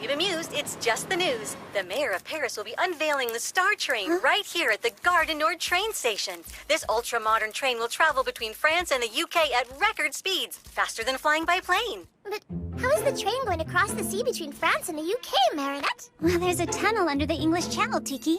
get amused, it's just the news. The mayor of Paris will be unveiling the Star Train right here at the Gare du Nord train station. This ultra-modern train will travel between France and the UK at record speeds, faster than flying by plane. But how is the train going to cross the sea between France and the UK, Marinette? Well, there's a tunnel under the English Channel, Tiki.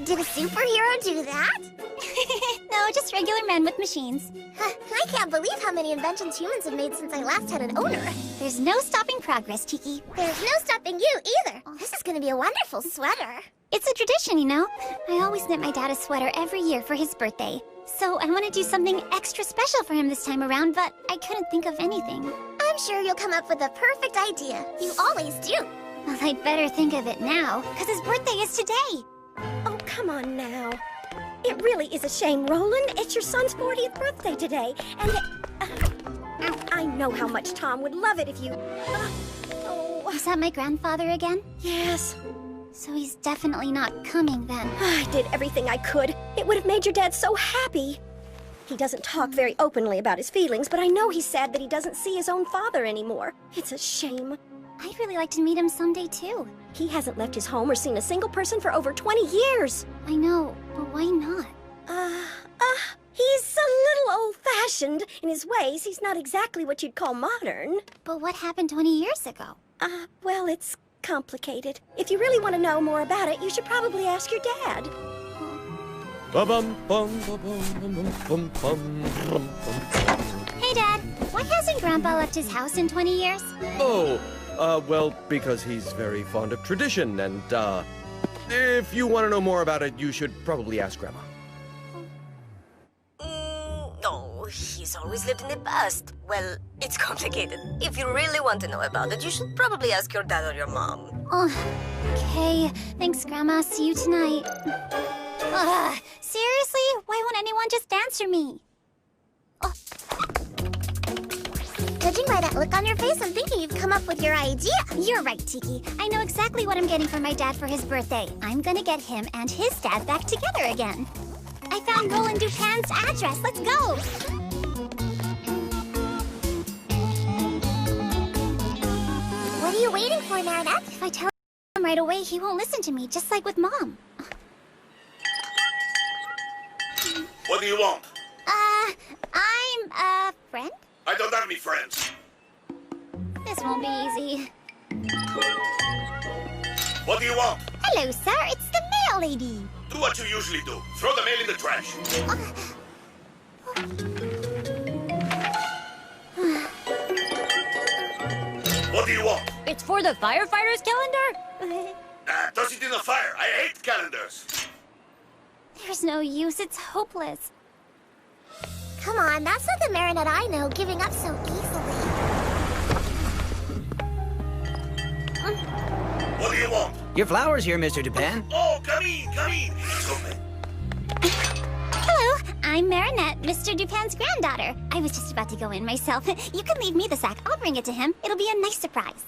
Did a superhero do that? No, just regular men with machines. I can't believe how many inventions humans have made since I last had an owner. There's no stopping progress, Tiki. There's no stopping you either. This is gonna be a wonderful sweater. It's a tradition, you know. I always knit my dad a sweater every year for his birthday. So I want to do something extra special for him this time around, but I couldn't think of anything. I'm sure you'll come up with a perfect idea. You always do. Well, I'd better think of it now, because his birthday is today. Oh, come on now. It really is a shame, Roland. It's your son's 40th birthday today, and I know how much Tom would love it if you... Is that my grandfather again? Yes. So he's definitely not coming then. I did everything I could. It would have made your dad so happy. He doesn't talk very openly about his feelings, but I know he's sad that he doesn't see his own father anymore. It's a shame. I'd really like to meet him someday, too. He hasn't left his home or seen a single person for over 20 years. I know, but why not? He's a little old-fashioned in his ways. He's not exactly what you'd call modern. But what happened 20 years ago? Well, it's complicated. If you really want to know more about it, you should probably ask your dad. Hey, Dad. Why hasn't Grandpa left his house in 20 years? Well, because he's very fond of tradition, and, if you want to know more about it, you should probably ask Grandma. No, he's always lived in the past. Well, it's complicated. If you really want to know about it, you should probably ask your dad or your mom. Okay. Thanks, Grandma. See you tonight. Seriously? Why won't anyone just answer me? Judging by that look on your face, I'm thinking you've come up with your idea. You're right, Tiki. I know exactly what I'm getting for my dad for his birthday. I'm gonna get him and his dad back together again. I found Roland Dupin's address. Let's go! What are you waiting for, Marinette? If I tell him right away, he won't listen to me, just like with Mom. What do you want? I'm a friend? I don't have any friends. This won't be easy. What do you want? Hello, sir. It's the mail lady. Do what you usually do. Throw the mail in the trash. What do you want? It's for the firefighter's calendar? Toss it in the fire. I hate calendars. There's no use. It's hopeless. Come on, that's not the Marinette I know, giving up so easily. What do you want? Your flowers here, Mr. Dupin. Oh, come in, come in. It's open. Hello, I'm Marinette, Mr. Dupin's granddaughter. I was just about to go in myself. You can leave me the sack. I'll bring it to him. It'll be a nice surprise.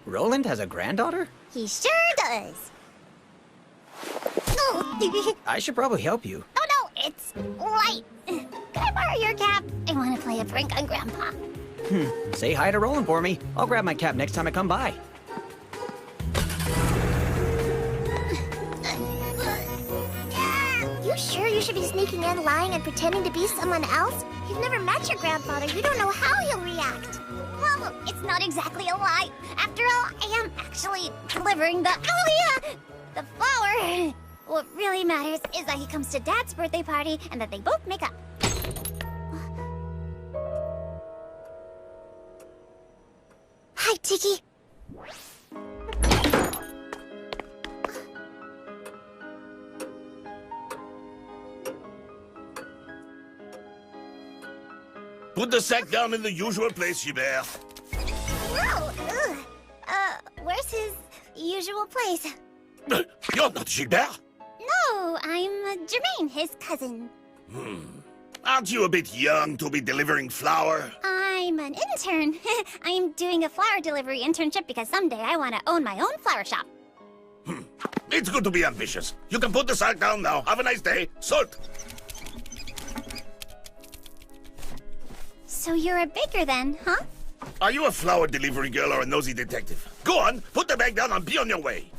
Roland has a granddaughter? He sure does. Oh, I should probably help you. oh no, it's light. Can I borrow your cap? I want to play a prank on Grandpa. Say hi to Roland for me. I'll grab my cap next time I come by. You sure you should be sneaking in, lying, and pretending to be someone else? You've never met your grandfather. You don't know how he'll react. Well, it's not exactly a lie. After all, I am actually delivering the flower. What really matters is that he comes to Dad's birthday party and that they both make up. Hi, Tiki. Put the sack down in the usual place, Gilbert. No, where's his usual place? You're not Gilbert? No, I'm Jermaine, his cousin. Aren't you a bit young to be delivering flour? I'm an intern. I'm doing a flower delivery internship because someday I want to own my own flower shop. It's good to be ambitious. You can put the sack down now. Have a nice day. Salt. So you're a baker then, huh? Are you a flower delivery girl or a nosy detective? Go on, put the bag down and be on your way.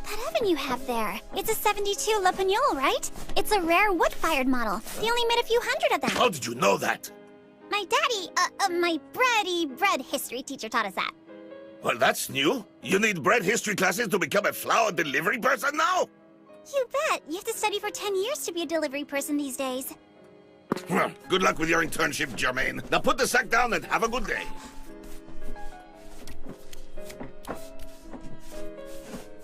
That oven you have there, it's a 72 Le Pagnol, right? It's a rare wood-fired model. They only made a few hundred of them. How did you know that? My daddy, my bread history teacher taught us that. Well, that's new. You need bread history classes to become a flower delivery person now? You bet. You have to study for 10 years to be a delivery person these days. Well, good luck with your internship, Jermaine. Now put the sack down and have a good day.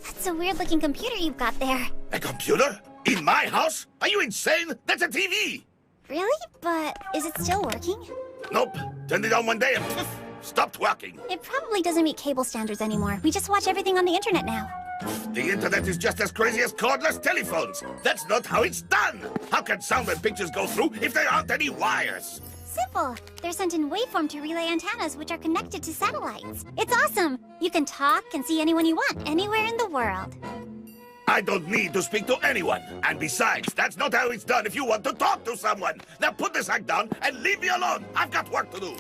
That's a weird-looking computer you've got there. A computer? In my house? Are you insane? That's a TV! Really? But is it still working? Nope. Turned it on one day and poof, stopped working. It probably doesn't meet cable standards anymore. We just watch everything on the internet now. The internet is just as crazy as cordless telephones. That's not how it's done. How can sound and pictures go through if there aren't any wires? Simple. They're sent in waveform to relay antennas, which are connected to satellites. It's awesome. You can talk and see anyone you want, anywhere in the world. I don't need to speak to anyone. And besides, that's not how it's done if you want to talk to someone. Now put the sack down and leave me alone. I've got work to do.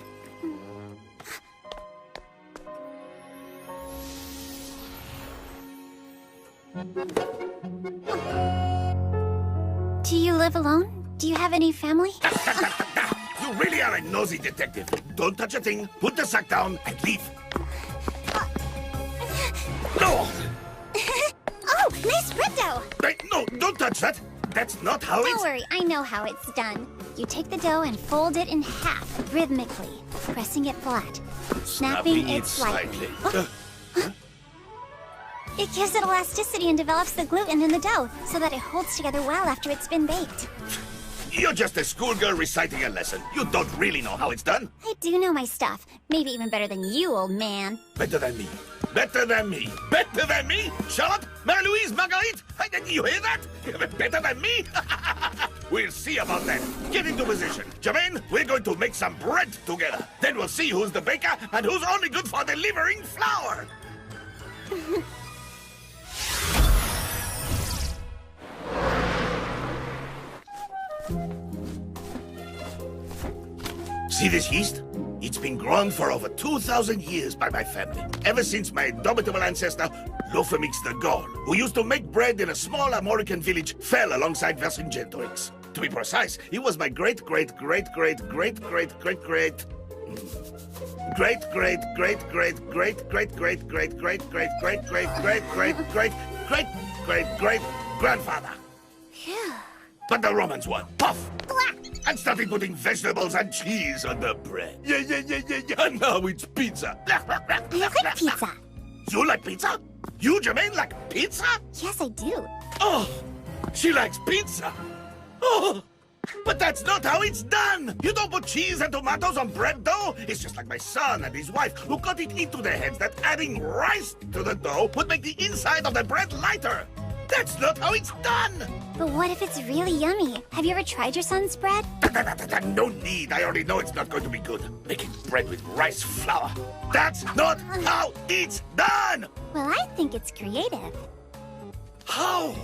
Do you live alone? Do you have any family? You really are a nosy detective. Don't touch a thing, put the sack down, and leave. No! Oh, nice bread dough! Hey, no, don't touch that. That's not how Don't it's... worry, I know how it's done. You take the dough and fold it in half, rhythmically, pressing it flat, snapping it slightly. Oh. It gives it elasticity and develops the gluten in the dough, so that it holds together well after it's been baked. You're just a schoolgirl reciting a lesson. You don't really know how it's done. I do know my stuff. Maybe even better than you, old man. Better than me. Better than me. Better than me? Charlotte? Marie-Louise? Marguerite? Did you hear that? Better than me? We'll see about that. Get into position. Jermaine, we're going to make some bread together. Then we'll see who's the baker and who's only good for delivering flour. See this yeast? It's been grown for over 2,000 years by my family. Ever since my indomitable ancestor, Lofemix the Gaul, who used to make bread in a small Armorican village, fell alongside Vercingetorix. To be precise, he was my great-great-great-great-great-great-great-great-great-great-great-great-great-great-great-great-grandfather. But the Romans won. Puff! And started putting vegetables and cheese on the bread. Yeah. And now it's pizza. I like pizza. You like pizza? You, Jermaine, like pizza? Yes, I do. Oh, she likes pizza. Oh, but that's not how it's done. You don't put cheese and tomatoes on bread dough. It's just like my son and his wife, who got it into their heads that adding rice to the dough would make the inside of the bread lighter. That's not how it's done! But what if it's really yummy? Have you ever tried your son's bread? No need. I already know it's not going to be good. Making bread with rice flour. That's not how it's done! Well, I think it's creative. How?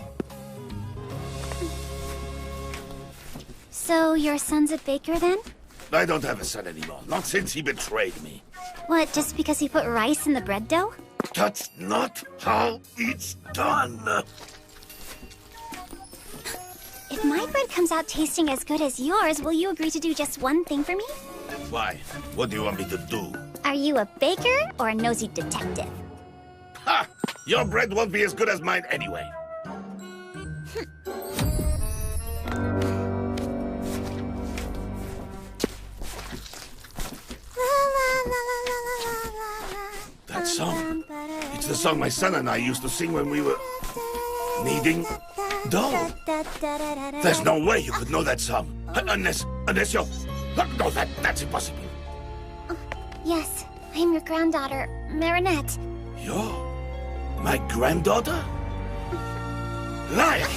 So, your son's a baker then? I don't have a son anymore. Not since he betrayed me. What, just because he put rice in the bread dough? That's not how it's done. If my bread comes out tasting as good as yours, will you agree to do just one thing for me? Why? What do you want me to do? Are you a baker or a nosy detective? Ha! Your bread won't be as good as mine anyway. That song. It's the song my son and I used to sing when we were kneading dough. There's no way you could know that song. Unless you're... No, that's impossible. Yes, I'm your granddaughter, Marinette. You're my granddaughter? Liar!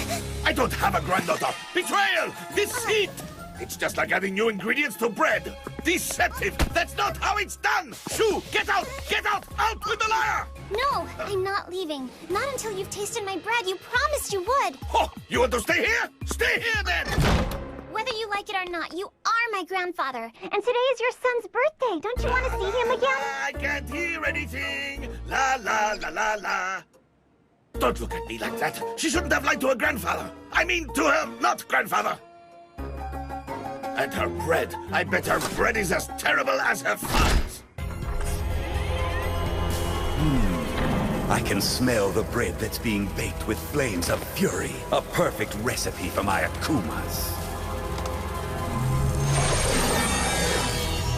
I don't have a granddaughter! Betrayal! Deceit! It's just like adding new ingredients to bread. Deceptive! That's not how it's done! Shoo! Get out! Get out! Out with the liar! No, I'm not leaving. Not until you've tasted my bread. You promised you would. Oh, you want to stay here? Stay here then! Whether you like it or not, you are my grandfather, and today is your son's birthday. Don't you want to see him again? I can't hear anything. La la la la la. Don't look at me like that. She shouldn't have lied to her grandfather. I mean to her not grandfather. And her bread. I bet her bread is as terrible as her father's. I can smell the bread that's being baked with flames of fury. A perfect recipe for my akumas.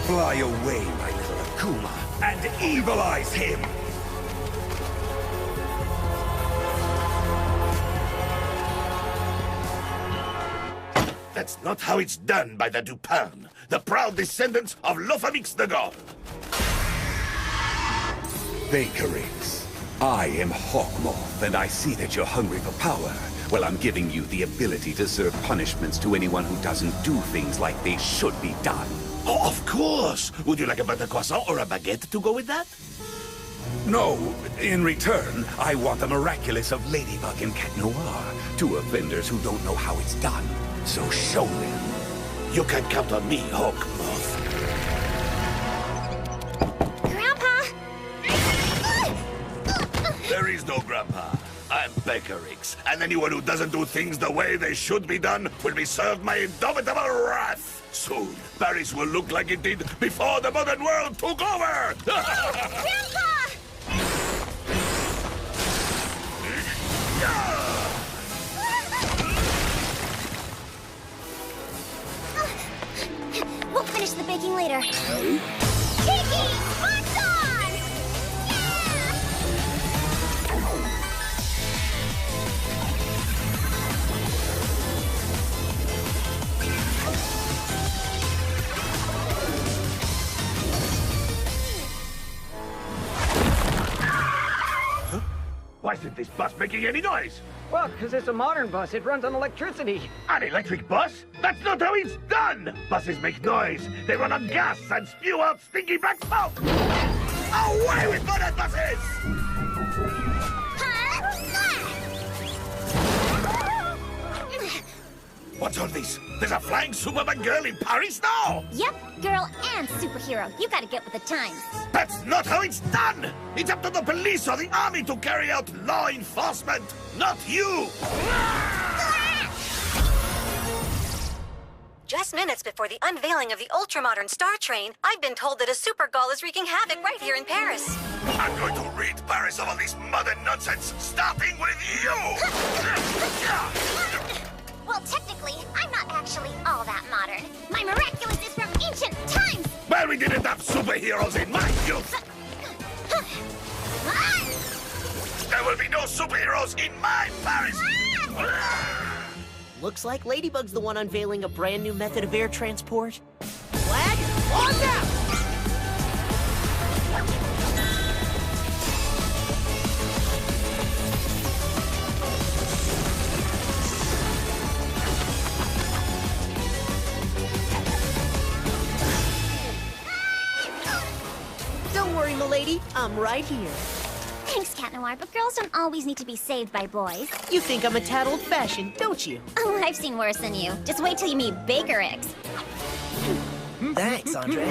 Fly away, my little akuma, and evilize him! That's not how it's done by the Dupin, the proud descendants of Lofamix the God. BAKERIX, I am Hawkmoth, and I see that you're hungry for power. Well, I'm giving you the ability to serve punishments to anyone who doesn't do things like they should be done. Oh, of course! Would you like a butter croissant or a baguette to go with that? No, in return, I want the Miraculous of Ladybug and Cat Noir, two offenders who don't know how it's done. So show them. You can count on me, Hawkmoth. Grandpa! There is no Grandpa. I'm BAKERIX, and anyone who doesn't do things the way they should be done will be served my indomitable wrath. Soon, Paris will look like it did before the modern world took over! Grandpa! We'll finish the baking later. Kiki! Sparks on! Yeah! Why isn't this bus making any noise? Well, because it's a modern bus. It runs on electricity. An electric bus? That's not how it's done! Buses make noise. They run on gas and spew out stinky black smoke! Away with modern buses! What's all this? There's a flying Superman girl in Paris now? Yep, girl and superhero. You gotta get with the times. That's not how it's done! It's up to the police or the army to carry out law enforcement, not you! Just minutes before the unveiling of the ultra-modern Star Train, I've been told that a super gall is wreaking havoc right here in Paris. I'm going to rid Paris of all this modern nonsense, starting with you! Well, technically, I'm not actually all that modern. My Miraculous is from ancient times! Well, we didn't have superheroes in my youth! There will be no superheroes in my Paris! Looks like Ladybug's the one unveiling a brand new method of air transport. Flag on down! Don't worry, m'lady. I'm right here. Thanks, Cat Noir, but girls don't always need to be saved by boys. You think I'm a tad old-fashioned, don't you? Oh, I've seen worse than you. Just wait till you meet BAKERIX. Thanks, Andre.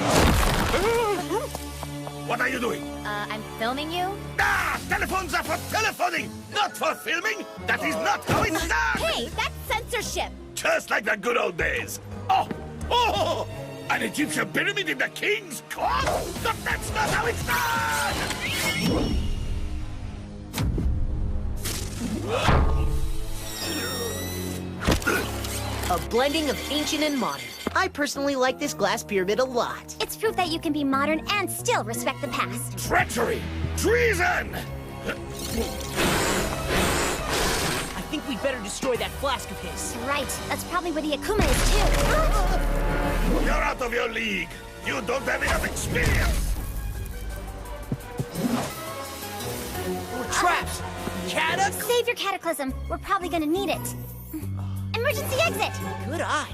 What are you doing? I'm filming you? Ah! Telephones are for telephoning, not for filming! That is not how it's done! Hey, that's censorship! Just like the good old days! Oh! Oh! An Egyptian pyramid in the king's court? But that's not how it's done! A blending of ancient and modern. I personally like this glass pyramid a lot. It's proof that you can be modern and still respect the past. Treachery! Treason! I think we'd better destroy that flask of his. Right, that's probably where the Akuma is too. You're out of your league! You don't have enough experience! We're trapped! Save your cataclysm. We're probably gonna need it. Emergency exit! Good eye.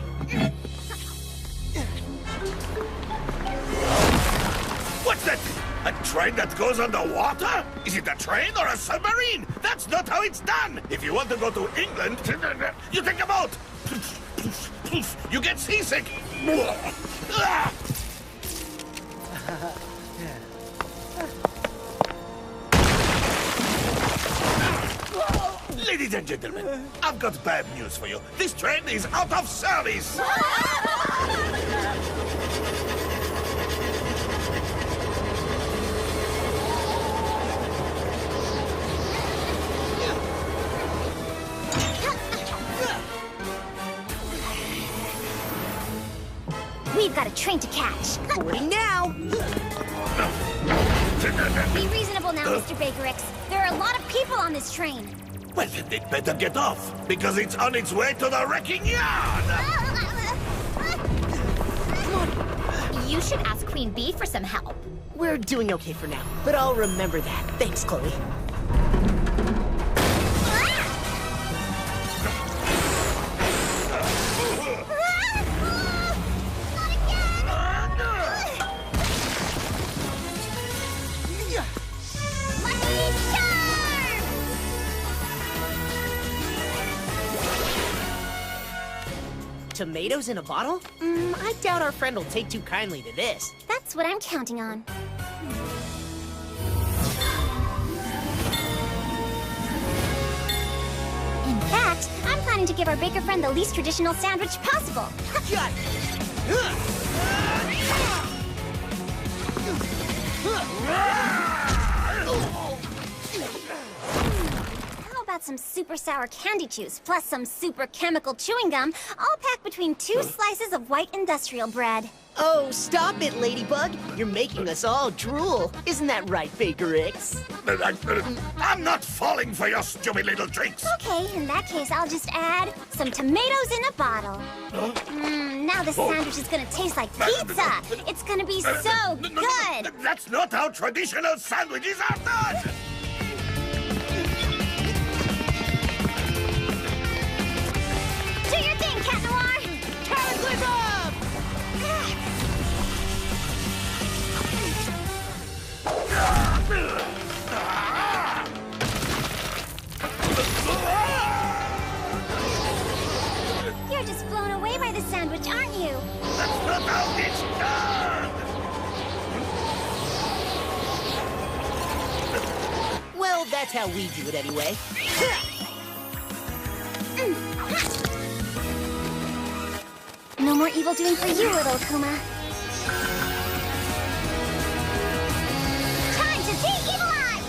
What's that? A train that goes underwater? Is it a train or a submarine? That's not how it's done! If you want to go to England, you take a boat! You get seasick! Ladies and gentlemen, I've got bad news for you. This train is out of service! We've got a train to catch. Boarding now. Be reasonable now, Mr. BAKERIX. There are a lot of people on this train. Well, then it better get off, because it's on its way to the wrecking yard! You should ask Queen Bee for some help. We're doing okay for now, but I'll remember that. Thanks, Chloe. Tomatoes in a bottle? I doubt our friend will take too kindly to this. That's what I'm counting on. In fact, I'm planning to give our baker friend the least traditional sandwich possible. Got How about some super sour candy juice plus some super chemical chewing gum, all packed between 2 slices of white industrial bread? Oh, stop it, Ladybug. You're making us all drool. Isn't that right, BAKERIX? I'm not falling for your stupid little tricks! Okay, in that case, I'll just add some tomatoes in a bottle. Now the sandwich is gonna taste like pizza. It's gonna be so good. That's not how traditional sandwiches are done! Do your thing, Cat Noir. Cataclysm! You're just blown away by the sandwich, aren't you? That's not how it's done! Well, that's how we do it anyway. No more evil doing for you, little Kuma. Time to de-evilize!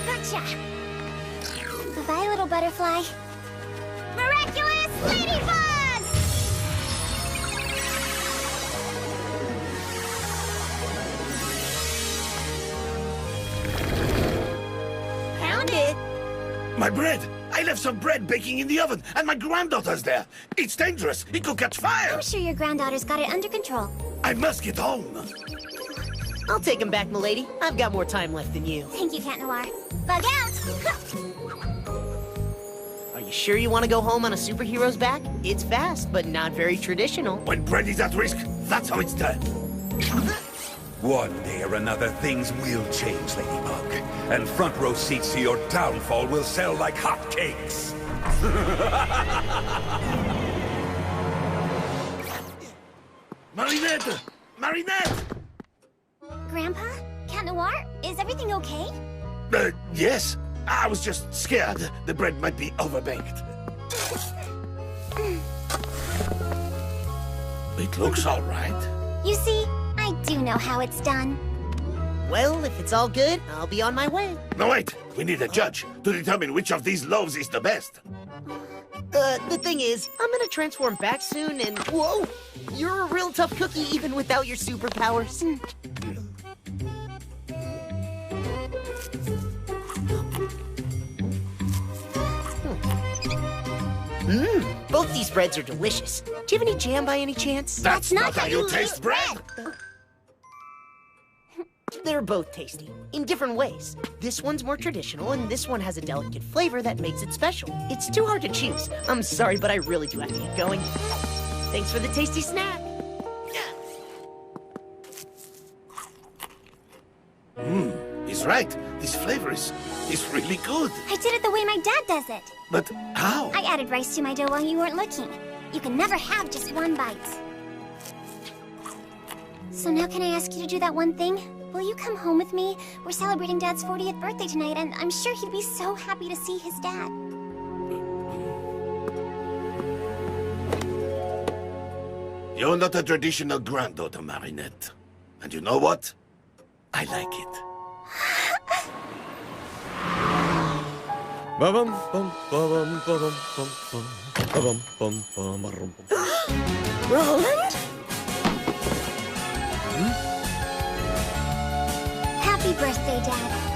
Gotcha! Bye-bye, little butterfly. Miraculous ladybug! Found it! My bread! I left some bread baking in the oven, and my granddaughter's there. It's dangerous. It could catch fire. I'm sure your granddaughter's got it under control. I must get home. I'll take him back, milady. I've got more time left than you. Thank you, Cat Noir. Bug out! Are you sure you want to go home on a superhero's back? It's fast, but not very traditional. When bread is at risk, that's how it's done. One day or another, things will change, Ladybug. And front row seats to your downfall will sell like hotcakes. Marinette! Marinette! Grandpa? Cat Noir? Is everything okay? Yes. I was just scared the bread might be overbaked. It looks all right. You see, I do know how it's done. Well, if it's all good, I'll be on my way. No, wait. We need a judge to determine which of these loaves is the best. The thing is, I'm gonna transform back soon and... Whoa! You're a real tough cookie even without your superpowers. Both these breads are delicious. Do you have any jam by any chance? That's not how you taste bread! They're both tasty, in different ways. This one's more traditional, and this one has a delicate flavor that makes it special. It's too hard to choose. I'm sorry, but I really do have to get going. Thanks for the tasty snack. He's right. This flavor is It's really good. I did it the way my dad does it. But how? I added rice to my dough while you weren't looking. You can never have just one bite. So now can I ask you to do that one thing? Will you come home with me? We're celebrating Dad's 40th birthday tonight, and I'm sure he'd be so happy to see his dad. You're not a traditional granddaughter, Marinette. And you know what? I like it. Ba-bum, bum, ba-bum, ba-bum, bum, bum. Ba-bum, bum, bum, ba-rum, bum. Roland? Happy birthday, Dad.